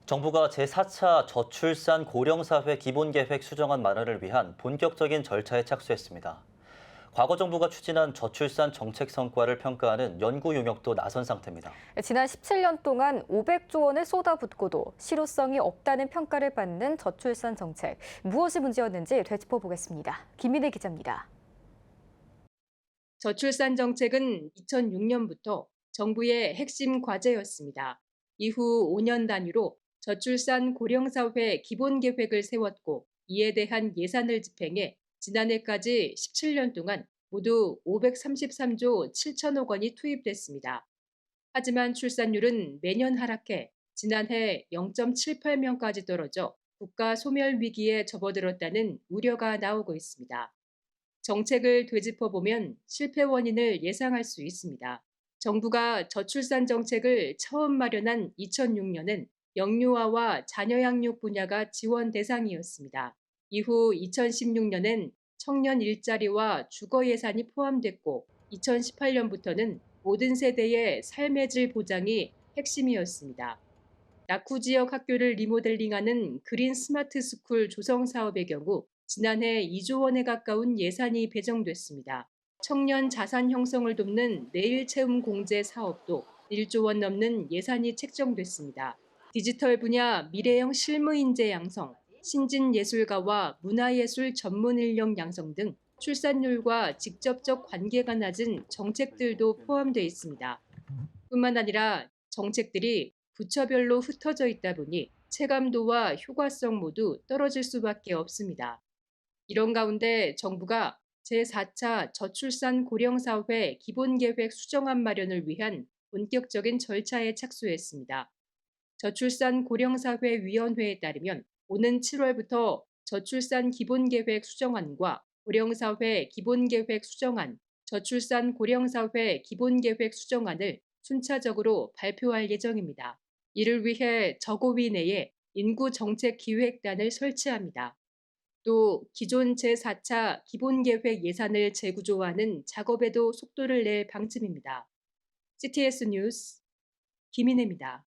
정부가 제4차 저출산 고령사회 기본계획 수정안 마련을 위한 본격적인 절차에 착수했습니다. 과거 정부가 추진한 저출산 정책 성과를 평가하는 연구 용역도 나선 상태입니다. 지난 17년 동안 500조 원을 쏟아붓고도 실효성이 없다는 평가를 받는 저출산 정책. 무엇이 문제였는지 되짚어보겠습니다. 김민혜 기자입니다. 저출산 정책은 2006년부터 정부의 핵심 과제였습니다. 이후 5년 단위로 저출산 고령사회 기본계획을 세웠고 이에 대한 예산을 집행해 지난해까지 17년 동안 모두 533조 7천억 원이 투입됐습니다. 하지만 출산율은 매년 하락해 지난해 0.78명까지 떨어져 국가 소멸 위기에 접어들었다는 우려가 나오고 있습니다. 정책을 되짚어보면 실패 원인을 예상할 수 있습니다. 정부가 저출산 정책을 처음 마련한 2006년엔 영유아와 자녀 양육 분야가 지원 대상이었습니다. 이후 2016년엔 청년 일자리와 주거 예산이 포함됐고 2018년부터는 모든 세대의 삶의 질 보장이 핵심이었습니다. 낙후 지역 학교를 리모델링하는 그린 스마트 스쿨 조성 사업의 경우 지난해 2조 원에 가까운 예산이 배정됐습니다. 청년 자산 형성을 돕는 내일 채움 공제 사업도 1조 원 넘는 예산이 책정됐습니다. 디지털 분야 미래형 실무 인재 양성, 신진 예술가와 문화예술 전문 인력 양성 등 출산율과 직접적 관계가 낮은 정책들도 포함되어 있습니다. 뿐만 아니라 정책들이 부처별로 흩어져 있다 보니 체감도와 효과성 모두 떨어질 수밖에 없습니다. 이런 가운데 정부가 제4차 저출산 고령사회 기본계획 수정안 마련을 위한 본격적인 절차에 착수했습니다. 저출산 고령사회위원회에 따르면 오는 7월부터 저출산 기본계획 수정안과 고령사회 기본계획 수정안, 저출산 고령사회 기본계획 수정안을 순차적으로 발표할 예정입니다. 이를 위해 저고위 내에 인구정책기획단을 설치합니다. 또 기존 제4차 기본계획 예산을 재구조하는 작업에도 속도를 낼 방침입니다. CTS 뉴스 김인혜입니다.